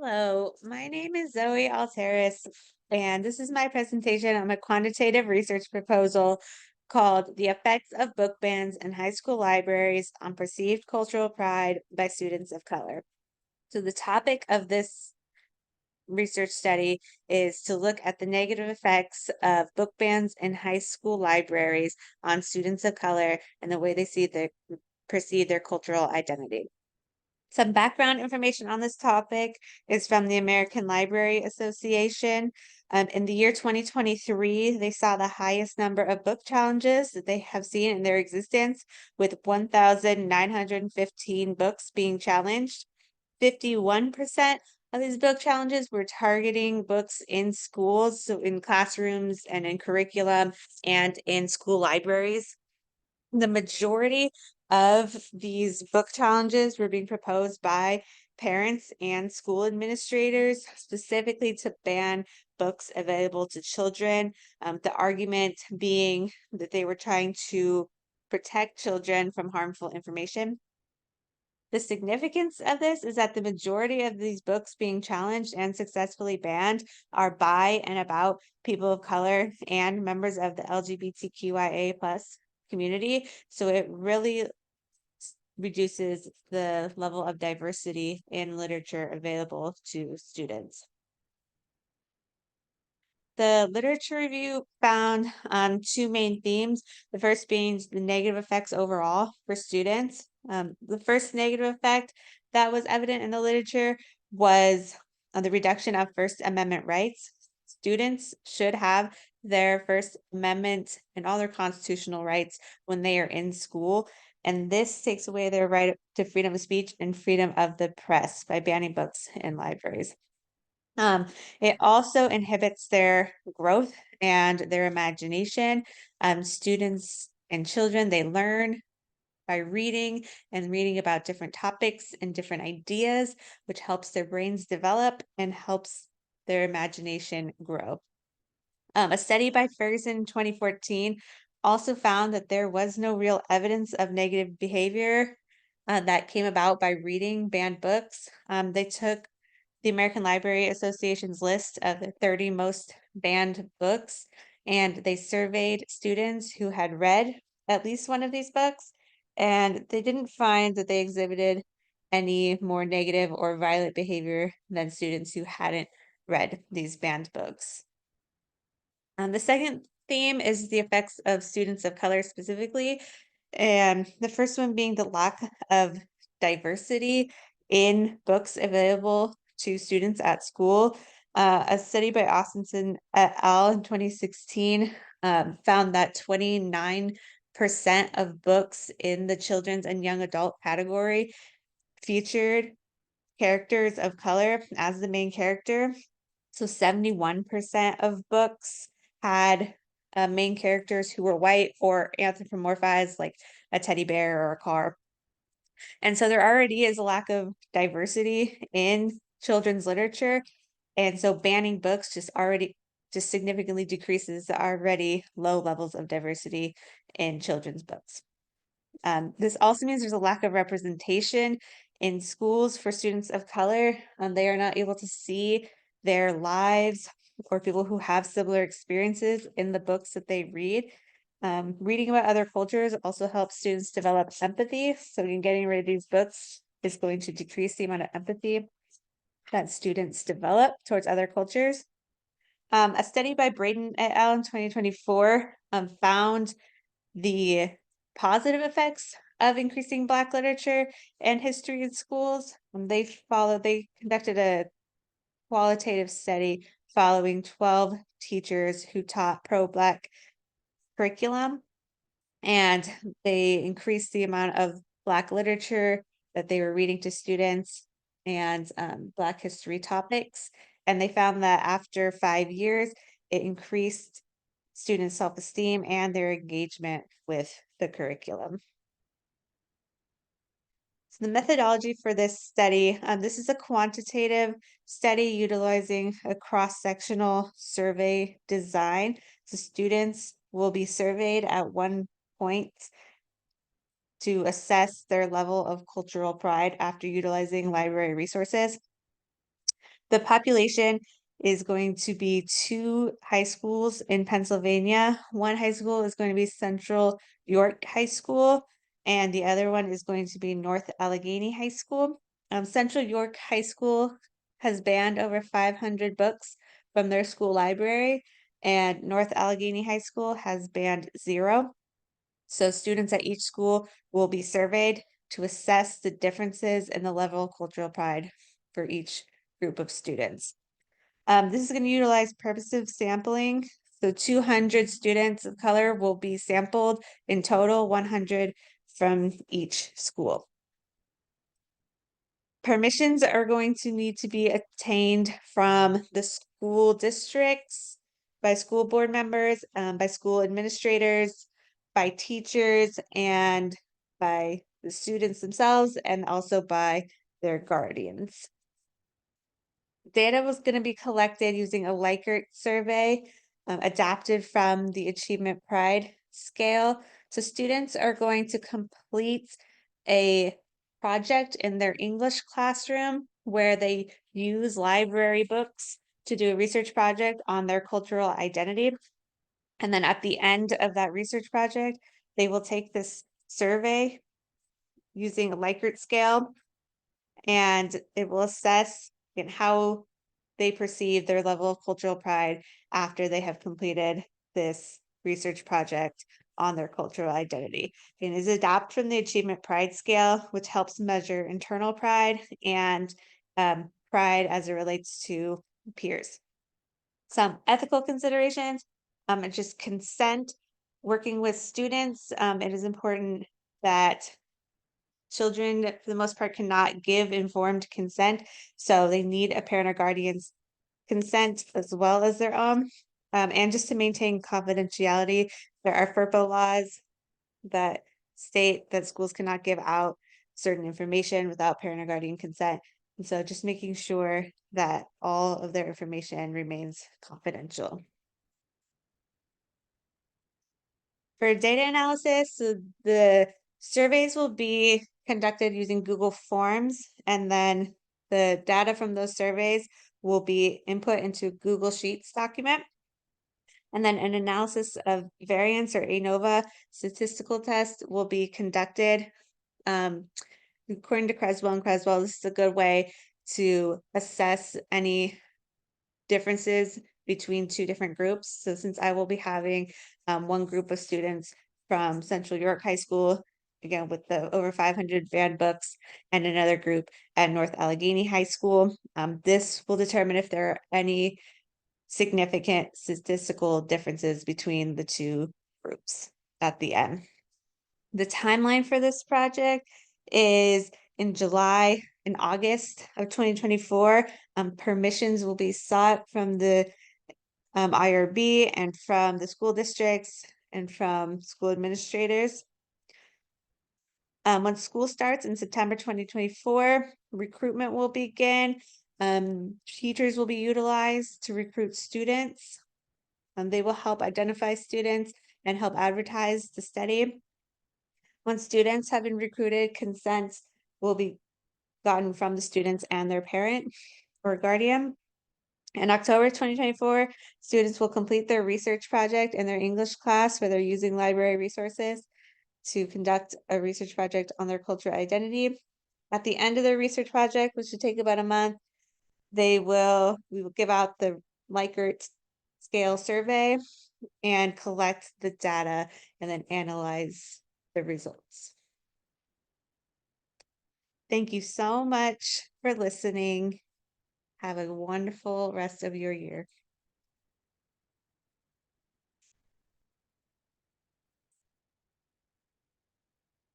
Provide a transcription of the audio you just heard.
Hello, my name is Zoe Altaras, and this is my presentation on a quantitative research proposal called The Effects of Book Bans in High School Libraries on Perceived Cultural Pride by Students of Color. So the topic of this research study is to look at the negative effects of book bans in high school libraries on students of color and the way they perceive their cultural identity. Some background information on this topic is from the American Library Association. In the year 2023, they saw the highest number of book challenges that they have seen in their existence, with 1,915 books being challenged. 51% of these book challenges were targeting books in schools, so in classrooms and in curriculum and in school libraries. The majority of these book challenges were being proposed by parents and school administrators, specifically to ban books available to children. The argument being that they were trying to protect children from harmful information. The significance of this is that the majority of these books being challenged and successfully banned are by and about people of color and members of the LGBTQIA plus community. So it really reduces the level of diversity in literature available to students. The literature review found two main themes. The first being the negative effects overall for students. The first negative effect that was evident in the literature was the reduction of First Amendment rights. Students should have their First Amendment and all their constitutional rights when they are in school. And this takes away their right to freedom of speech and freedom of the press by banning books in libraries. Um, it also inhibits their growth and their imagination. Students and children, they learn by reading and reading about different topics and different ideas, which helps their brains develop and helps their imagination grow. A study by Ferguson in 2014 also found that there was no real evidence of negative behavior that came about by reading banned books. They took the American Library Association's list of the 30 most banned books, and they surveyed students who had read at least one of these books, and they didn't find that they exhibited any more negative or violent behavior than students who hadn't read these banned books. The second theme is the effects of students of color specifically, and the first one being the lack of diversity in books available to students at school. A study by Austinson et al. In 2016 found that 29% of books in the children's and young adult category featured characters of color as the main character. So 71% of books had main characters who were white or anthropomorphized, like a teddy bear or a car. And so there already is a lack of diversity in children's literature. And so banning books just significantly decreases the already low levels of diversity in children's books. This also means there's a lack of representation in schools for students of color. They are not able to see their lives or people who have similar experiences in the books that they read. Reading about other cultures also helps students develop empathy. So in getting rid of these books is going to decrease the amount of empathy that students develop towards other cultures. A study by Braden et al. In 2024 found the positive effects of increasing Black literature and history in schools. They conducted a qualitative study following 12 teachers who taught pro-Black curriculum, and they increased the amount of Black literature that they were reading to students and Black history topics. And they found that after 5 years, it increased students' self-esteem and their engagement with the curriculum. So the methodology for this study, this is a quantitative study utilizing a cross-sectional survey design. So students will be surveyed at one point to assess their level of cultural pride after utilizing library resources. The population is going to be 2 high schools in Pennsylvania. One high school is going to be Central York High School, and the other one is going to be North Allegheny High School. Central York High School has banned over 500 books from their school library, and North Allegheny High School has banned 0. So students at each school will be surveyed to assess the differences in the level of cultural pride for each group of students. This is going to utilize purposive sampling. So 200 students of color will be sampled in total, 100 from each school. Permissions are going to need to be obtained from the school districts, by school board members, by school administrators, by teachers, and by the students themselves, and also by their guardians. Data was going to be collected using a Likert survey, adapted from the Achievement Pride scale. So students are going to complete a project in their English classroom where they use library books to do a research project on their cultural identity. And then at the end of that research project, they will take this survey using a Likert scale, and it will assess how they perceive their level of cultural pride after they have completed this research project on their cultural identity. And is adapt from the Achievement Pride Scale, which helps measure internal pride and pride as it relates to peers. Some ethical considerations, and just consent. Working with students, it is important that children, for the most part, cannot give informed consent, so they need a parent or guardian's consent as well as their own. And just to maintain confidentiality, there are FERPA laws that state that schools cannot give out certain information without parent or guardian consent. And so just making sure that all of their information remains confidential. For data analysis, so the surveys will be conducted using Google Forms, and then the data from those surveys will be input into Google Sheets document. And then an analysis of variance or ANOVA statistical test will be conducted. According to Creswell and Creswell, this is a good way to assess any differences between 2 different groups. So since I will be having one group of students from Central York High School, again with the over 500 banned books, and another group at North Allegheny High School, this will determine if there are any significant statistical differences between the 2 groups at the end. The timeline for this project is in July and August of 2024. Permissions will be sought from the IRB and from the school districts and from school administrators. Once school starts in September 2024, recruitment will begin. Teachers will be utilized to recruit students. They will help identify students and help advertise the study. Once students have been recruited, consent will be gotten from the students and their parent or guardian. In October 2024, students will complete their research project in their English class where they're using library resources to conduct a research project on their cultural identity. At the end of their research project, which should take about a month, we will give out the Likert scale survey and collect the data and then analyze the results. Thank you so much for listening. Have a wonderful rest of your year.